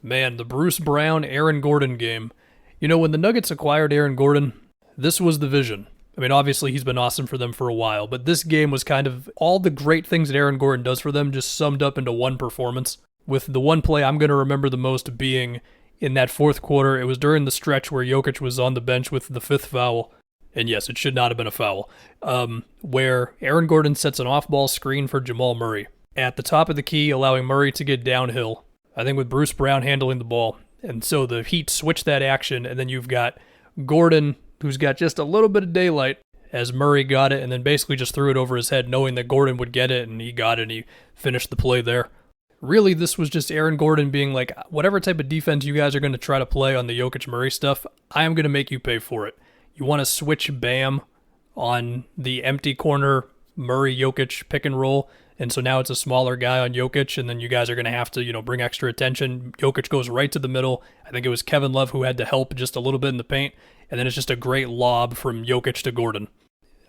Man, the Bruce Brown, Aaron Gordon game. You know, when the Nuggets acquired Aaron Gordon, this was the vision. I mean, obviously he's been awesome for them for a while, but this game was kind of all the great things that Aaron Gordon does for them just summed up into one performance. With the one play I'm going to remember the most being in that fourth quarter. It was during the stretch where Jokic was on the bench with the fifth foul. And yes, it should not have been a foul. Where Aaron Gordon sets an off-ball screen for Jamal Murray at the top of the key, allowing Murray to get downhill. I think with Bruce Brown handling the ball. And so the Heat switch that action, and then you've got Gordon, who's got just a little bit of daylight, as Murray got it, and then basically just threw it over his head, knowing that Gordon would get it, and he got it, and he finished the play there. Really, this was just Aaron Gordon being like, whatever type of defense you guys are going to try to play on the Jokic-Murray stuff, I am going to make you pay for it. You want to switch Bam on the empty corner Murray-Jokic pick and roll, and so now it's a smaller guy on Jokic, and then you guys are going to have to, bring extra attention. Jokic goes right to the middle. I think it was Kevin Love who had to help just a little bit in the paint, and then it's just a great lob from Jokic to Gordon.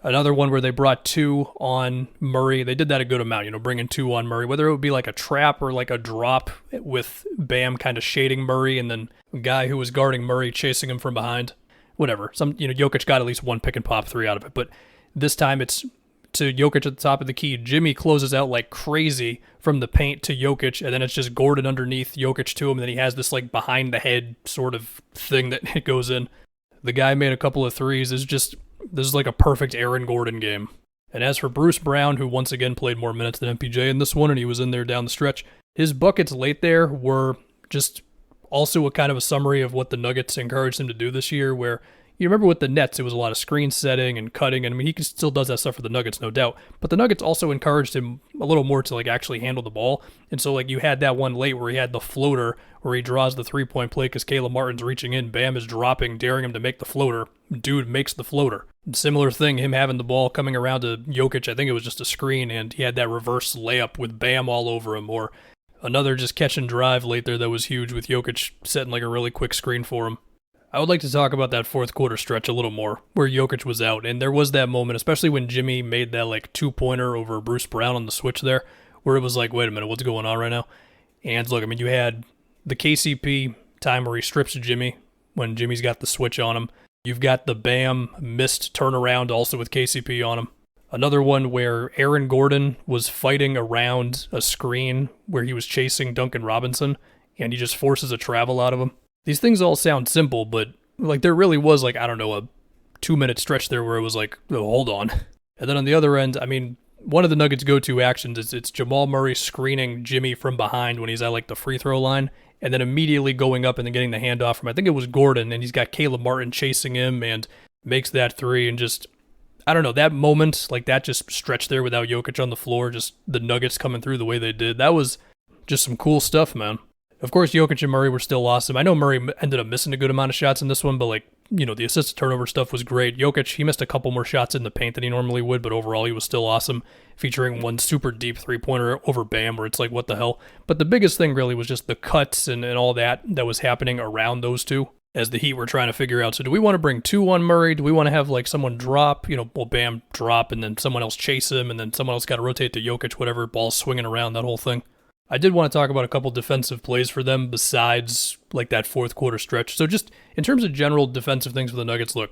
Another one where they brought two on Murray. They did that a good amount, bringing two on Murray, whether it would be like a trap or like a drop with Bam kind of shading Murray and then a guy who was guarding Murray chasing him from behind. Whatever. Jokic got at least one pick and pop three out of it, but this time it's to Jokic at the top of the key. Jimmy closes out like crazy from the paint to Jokic, and then it's just Gordon underneath Jokic to him, and then he has this like behind the head sort of thing that it goes in. The guy made a couple of threes. This is like a perfect Aaron Gordon game. And as for Bruce Brown, who once again played more minutes than MPJ in this one, and he was in there down the stretch, his buckets late there were just also a kind of a summary of what the Nuggets encouraged him to do this year, where you remember with the Nets, it was a lot of screen setting and cutting, and I mean, he still does that stuff for the Nuggets, no doubt, but the Nuggets also encouraged him a little more to like actually handle the ball, and so like you had that one late where he had the floater where he draws the three-point play because Caleb Martin's reaching in, Bam is dropping, daring him to make the floater, dude makes the floater. Similar thing, him having the ball coming around to Jokic, I think it was just a screen, and he had that reverse layup with Bam all over him, or another just catch and drive late there that was huge with Jokic setting like a really quick screen for him. I would like to talk about that fourth quarter stretch a little more, where Jokic was out, and there was that moment, especially when Jimmy made that like two-pointer over Bruce Brown on the switch there, where it was like, wait a minute, what's going on right now? And look, I mean, you had the KCP time where he strips Jimmy when Jimmy's got the switch on him. You've got the Bam missed turnaround also with KCP on him. Another one where Aaron Gordon was fighting around a screen where he was chasing Duncan Robinson, and he just forces a travel out of him. These things all sound simple, but like there really was like, I don't know, a 2-minute stretch there where it was like, oh, hold on. And then on the other end, I mean, one of the Nuggets' go-to actions is it's Jamal Murray screening Jimmy from behind when he's at like the free throw line, and then immediately going up and then getting the handoff from, I think it was Gordon, and he's got Caleb Martin chasing him and makes that three, and just, I don't know, that moment, like that just stretch there without Jokic on the floor, just the Nuggets coming through the way they did. That was just some cool stuff, man. Of course, Jokic and Murray were still awesome. I know Murray ended up missing a good amount of shots in this one, but like, the assist turnover stuff was great. Jokic, he missed a couple more shots in the paint than he normally would, but overall he was still awesome, featuring one super deep three-pointer over Bam where it's like, what the hell? But the biggest thing really was just the cuts and all that was happening around those two as the Heat were trying to figure out, so do we want to bring two on Murray? Do we want to have like someone drop, Bam drop, and then someone else chase him, and then someone else got to rotate to Jokic, whatever, ball swinging around, that whole thing. I did want to talk about a couple defensive plays for them besides like that fourth quarter stretch. So just in terms of general defensive things for the Nuggets, look,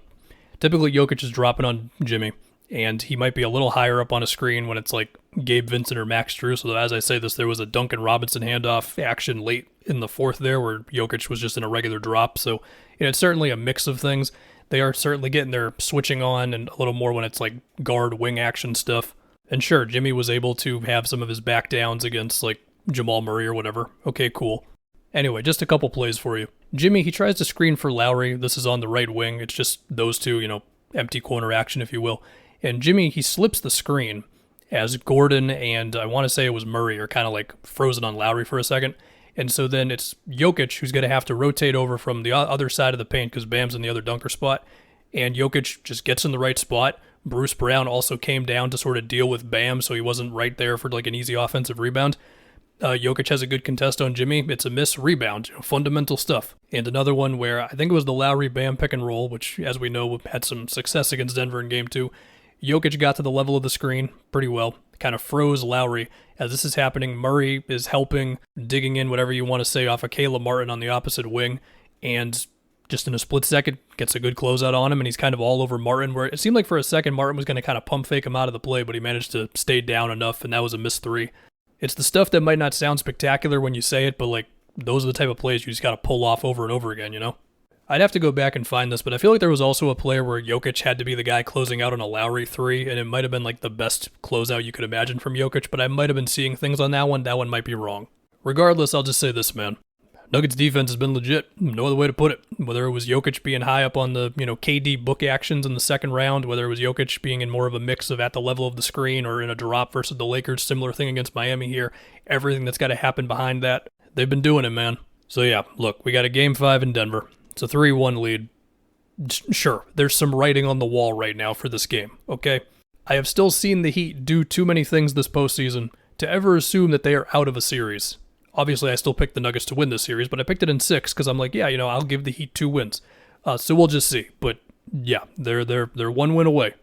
typically Jokic is dropping on Jimmy, and he might be a little higher up on a screen when it's like Gabe Vincent or Max Strus. So as I say this, there was a Duncan Robinson handoff action late in the fourth there where Jokic was just in a regular drop. So it's certainly a mix of things. They are certainly getting their switching on and a little more when it's like guard wing action stuff. And sure, Jimmy was able to have some of his back downs against like Jamal Murray or whatever. Okay, cool. Anyway, just a couple plays for you. Jimmy, he tries to screen for Lowry. This is on the right wing. It's just those two, empty corner action, if you will. And Jimmy, he slips the screen as Gordon and I want to say it was Murray are kind of like frozen on Lowry for a second. And so then it's Jokic who's going to have to rotate over from the other side of the paint because Bam's in the other dunker spot. And Jokic just gets in the right spot. Bruce Brown also came down to sort of deal with Bam, so he wasn't right there for like an easy offensive rebound. Jokic has a good contest on Jimmy. It's a miss rebound, fundamental stuff. And another one where I think it was the Lowry Bam pick and roll, which, as we know, had some success against Denver in Game 2. Jokic got to the level of the screen pretty well, kind of froze Lowry. As this is happening, Murray is helping, digging in whatever you want to say off of Caleb Martin on the opposite wing, and just in a split second, gets a good closeout on him, and he's kind of all over Martin, where it seemed like for a second Martin was going to kind of pump fake him out of the play, but he managed to stay down enough, and that was a missed three. It's the stuff that might not sound spectacular when you say it, but like those are the type of plays you just got to pull off over and over again, you know? I'd have to go back and find this, but I feel like there was also a play where Jokic had to be the guy closing out on a Lowry three, and it might have been like the best closeout you could imagine from Jokic, but I might have been seeing things on that one. That one might be wrong. Regardless, I'll just say this, man. Nuggets defense has been legit. No other way to put it. Whether it was Jokic being high up on the, KD book actions in the second round, whether it was Jokic being in more of a mix of at the level of the screen or in a drop versus the Lakers, similar thing against Miami here, everything that's got to happen behind that, they've been doing it, man. So yeah, look, we got a Game 5 in Denver. It's a 3-1 lead. Sure, there's some writing on the wall right now for this game, okay? I have still seen the Heat do too many things this postseason to ever assume that they are out of a series. Obviously, I still picked the Nuggets to win this series, but I picked it in 6 because I'm like, yeah, I'll give the Heat 2 wins. So we'll just see. But yeah, they're 1 win away.